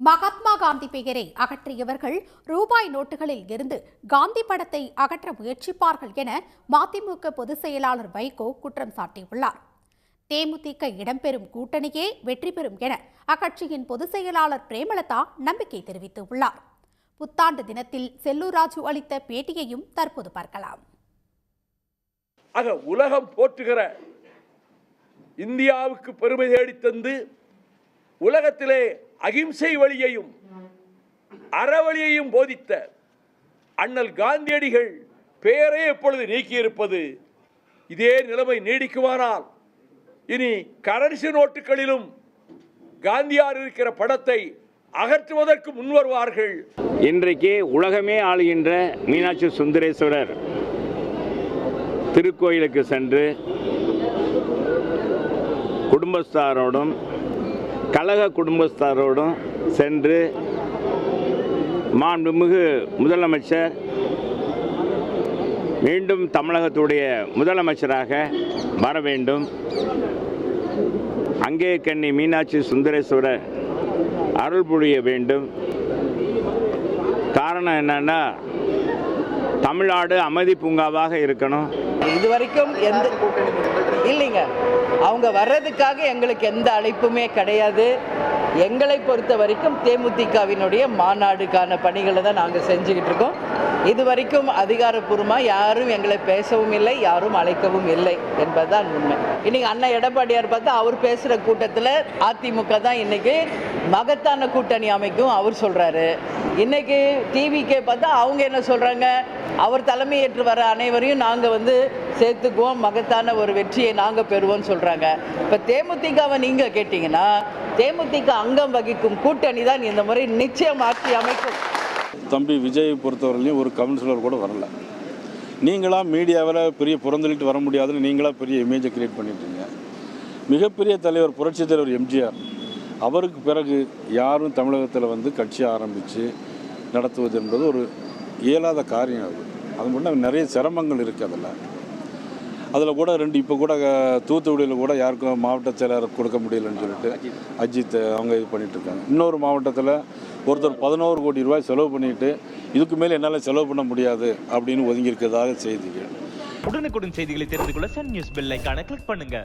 மகாத்மா காந்தி பெயரை அகற்றியவர்கள் ரூபாய் நோட்டுகளில் இருந்து காந்தி படத்தை அகற்ற முயற்சிப்பார்கள் என மதிமுக பொதுச் செயலாளர் வைகோ குற்றம் சாட்டியுள்ளார். தேமுதிக இடம்பெறும் கூட்டணியே வெற்றி பெறும் என அக்கட்சியின் பொதுச் செயலாளர் பிரேமலதா நம்பிக்கை தெரிவித்துள்ளார். புத்தாண்டு தினத்தில் செல்லூர் ராஜு அளித்த பேட்டியையும் தற்போது பார்க்கலாம். உலகம் போற்றுகிற இந்தியாவுக்கு பெருமை தேடித்தந்து உலகத்திலே அகிம்சை வழியையும் அறவழியையும் போதித்த அண்ணல் காந்தியடிகள் பெயரை எப்பொழுது நீக்கியிருப்பது? இதே நிலைமை நீடிக்குமானால் இனி கரன்சி நோட்டுகளிலும் காந்தியார் இருக்கிற படத்தை அகற்றுவதற்கு முன்வருவார்கள். இன்றைக்கு உலகமே ஆளுகின்ற மீனாட்சி சுந்தரேஸ்வரர் திருக்கோயிலுக்கு சென்று குடும்பஸ்தாரோடும் கழக குடும்பஸ்தாரோடும் சென்று மாண்புமிகு முதலமைச்சர் மீண்டும் தமிழகத்துடைய முதலமைச்சராக வர வேண்டும், அங்கே கண்ணி மீனாட்சி சுந்தரேஸ்வரர் அருள் புரிய வேண்டும். காரணம் என்னன்னா, தமிழ்நாடு அமைதி பூங்காவாக இருக்கணும். இதுவரைக்கும் இல்லைங்க, அவங்க வர்றதுக்காக எங்களுக்கு எந்த அழைப்புமே கிடையாது. எங்களை பொறுத்த வரைக்கும் தேமுதிகவினுடைய மாநாடுக்கான பணிகளை தான் நாங்கள் செஞ்சுக்கிட்டு இருக்கோம். இது வரைக்கும் அதிகாரப்பூர்வமாக யாரும் எங்களை பேசவும் இல்லை, யாரும் அழைக்கவும் இல்லை என்பதுதான் உண்மை. இன்னைக்கு அண்ணன் எடப்பாடியார் பார்த்தா அவர் பேசுகிற கூட்டத்தில் அதிமுக தான் இன்னைக்கு மகத்தான கூட்டணி அமைக்கும் அவர் சொல்கிறாரு. இன்னைக்கு டிவிக்கே பார்த்தா அவங்க என்ன சொல்கிறாங்க, அவர் தலைமையேற்று வர அனைவரையும் நாங்கள் சேர்த்துக்குவோம், மகத்தான ஒரு வெற்றியை நாங்கள் பெறுவோம்னு சொல்கிறாங்க. இப்போ தேமுதிகவை நீங்கள் கேட்டிங்கன்னா தேமுதிக அங்கம் வகிக்கும் கூட்டணி தான் இந்த முறை நிச்சயம் ஆட்சி அமைக்கும். தம்பி விஜய் பொறுத்தவரையிலையும் ஒரு கவுன்சிலர் கூட வரல. நீங்களாம் மீடியாவில் பெரிய புறந்தள்ளிட்டு வர முடியாதுன்னு நீங்களாம் பெரிய இமேஜை கிரியேட் பண்ணிட்டீங்க. மிகப்பெரிய தலைவர் புரட்சித் தலைவர் எம்ஜிஆர் அவருக்கு பிறகு யாரும் தமிழகத்தில் கட்சி ஆரம்பித்து நடத்துவது என்பது ஒரு இயலாத காரியம். அது மட்டும் நிறைய சிரமங்கள் இருக்குது. அதில் கூட இப்போ கூட தூத்துக்குடியில் கூட யாருக்கும் மாவட்ட செயலாளர் கொடுக்க முடியலன்னு சொல்லிட்டு அஜித் அவங்க இது பண்ணிகிட்ருக்காங்க. இன்னொரு மாவட்டத்தில் ஒருத்தர் 11 கோடி ரூபாய் செலவு பண்ணிட்டு இதுக்கு மேலே என்னால் செலவு பண்ண முடியாது அப்படின்னு ஒதுங்கி இருக்கிறதாக செய்திகள். உடனுக்குடன் செய்திகளை தெரிந்து கொள்ள சன் நியூஸ் பெல் ஐகானை கிளிக் பண்ணுங்க.